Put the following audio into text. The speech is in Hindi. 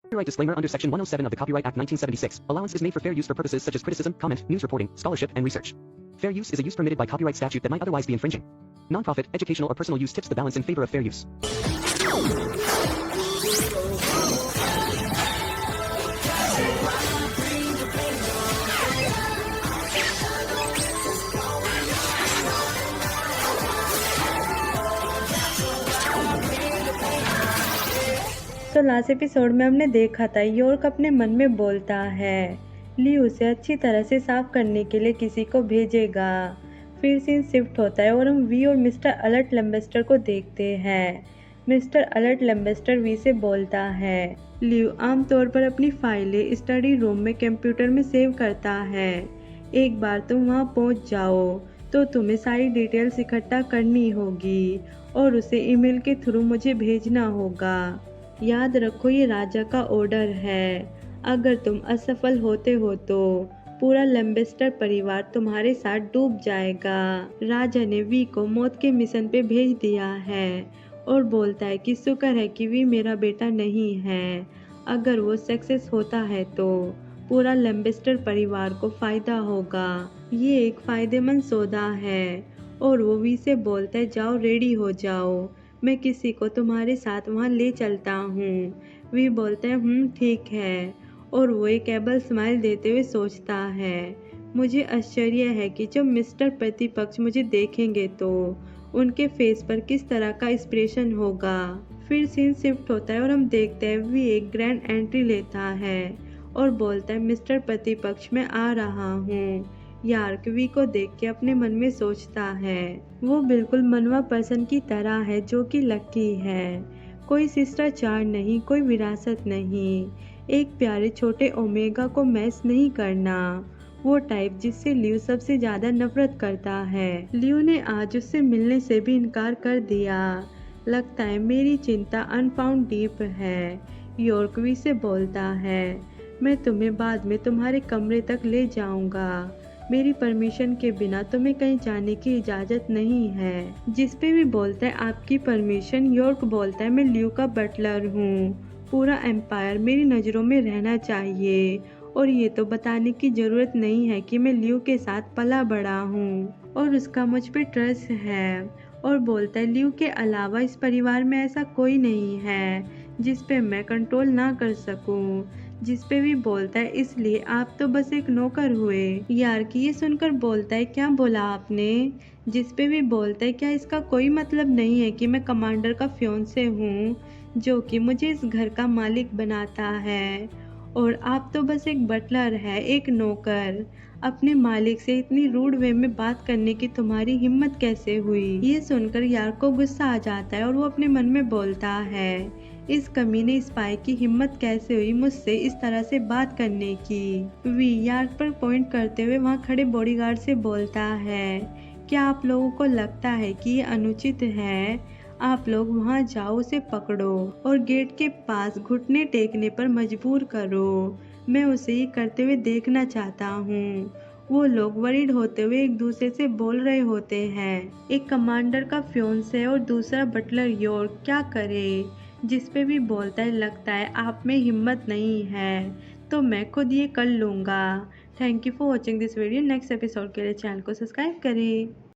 Copyright disclaimer under Section 107 of the Copyright Act 1976. Allowance is made for fair use for purposes such as criticism, comment, news reporting, scholarship, and research. Fair use is a use permitted by copyright statute that might otherwise be infringing. Nonprofit, educational, or personal use tips the balance in favor of fair use. तो लास्ट एपिसोड में हमने देखा था यॉर्क अपने मन में बोलता है ली उसे अच्छी तरह से साफ करने के लिए किसी को भेजेगा। फिर सीन शिफ्ट होता है और हम वी और मिस्टर अलर्ट लेम्बेस्टर को देखते हैं। मिस्टर अलर्ट लेम्बेस्टर वी से बोलता है लियो आमतौर पर अपनी फाइलें स्टडी रूम में कंप्यूटर में सेव करता है। एक बार तुम वहां पहुंच जाओ तो तुम्हें सारी डिटेल्स इकट्ठा करनी होगी और उसे ईमेल के थ्रू मुझे भेजना होगा। याद रखो ये राजा का ऑर्डर है। अगर तुम असफल होते हो तो पूरा लेम्बेस्टर परिवार तुम्हारे साथ डूब जाएगा। राजा ने वी को मौत के मिशन पे भेज दिया है और बोलता है कि शुक्र है कि वी मेरा बेटा नहीं है। अगर वो सक्सेस होता है तो पूरा लेम्बेस्टर परिवार को फायदा होगा। ये एक फायदेमंद सौदा है। और वो वी से बोलता है जाओ रेडी हो जाओ, मैं किसी को तुम्हारे साथ वहाँ ले चलता हूँ। वी बोलते हैं ठीक है। और वो एक एबल स्माइल देते हुए सोचता है मुझे आश्चर्य है कि जब मिस्टर प्रतिपक्ष मुझे देखेंगे तो उनके फेस पर किस तरह का एक्सप्रेशन होगा। फिर सीन शिफ्ट होता है और हम देखते हैं वी एक ग्रैंड एंट्री लेता है और बोलता है मिस्टर प्रतिपक्ष मैं आ रहा हूँ। यार्क वी को देख के अपने मन में सोचता है वो बिल्कुल मनवा पर्सन की तरह है जो कि लकी है। कोई शिष्टाचार नहीं, कोई विरासत नहीं, एक प्यारे छोटे ओमेगा को मैच नहीं करना। वो टाइप जिससे लियो सबसे ज्यादा नफरत करता है। लियो ने आज उससे मिलने से भी इनकार कर दिया। लगता है मेरी चिंता अनफाउंड डीप है। यॉर्क वी से बोलता है मैं तुम्हें बाद में तुम्हारे कमरे तक ले जाऊंगा। मेरी परमिशन के बिना तुम्हें कहीं जाने की इजाज़त नहीं है। जिस पे भी बोलता है आपकी परमिशन। यॉर्क बोलता है मैं लियो का बटलर हूँ, पूरा एम्पायर मेरी नज़रों में रहना चाहिए और ये तो बताने की ज़रूरत नहीं है कि मैं लियो के साथ पला बड़ा हूँ और उसका मुझ पे ट्रस्ट है। और बोलता है लियो के अलावा इस परिवार में ऐसा कोई नहीं है जिस पे मैं कंट्रोल ना कर सकूं। जिस पे भी बोलता है इसलिए आप तो बस एक नौकर हुए। यार की ये सुनकर बोलता है क्या बोला आपने। जिस पे भी बोलता है क्या इसका कोई मतलब नहीं है कि मैं कमांडर का फियोंसे हूँ जो कि मुझे इस घर का मालिक बनाता है और आप तो बस एक बटलर है, एक नौकर। अपने मालिक से इतनी रूड वे में बात करने की तुम्हारी हिम्मत कैसे हुई। ये सुनकर यार को गुस्सा आ जाता है और वो अपने मन में बोलता है इस कमीने स्पाई की हिम्मत कैसे हुई मुझसे इस तरह से बात करने की। वी यार्क पर पॉइंट करते हुए वहाँ खड़े बॉडीगार्ड से बोलता है क्या आप लोगों को लगता है कि ये अनुचित है। आप लोग वहाँ जाओ, उसे पकड़ो और गेट के पास घुटने टेकने पर मजबूर करो। मैं उसे ये करते हुए देखना चाहता हूँ। वो लोग वरीड होते हुए एक दूसरे से बोल रहे होते हैं। एक कमांडर का फियोंसे और दूसरा बटलर यॉर्क क्या करे। जिस पे भी बोलता है लगता है आप में हिम्मत नहीं है तो मैं खुद ये कर लूँगा। Thank you for watching this video. Next episode के लिए चैनल को सब्सक्राइब करें।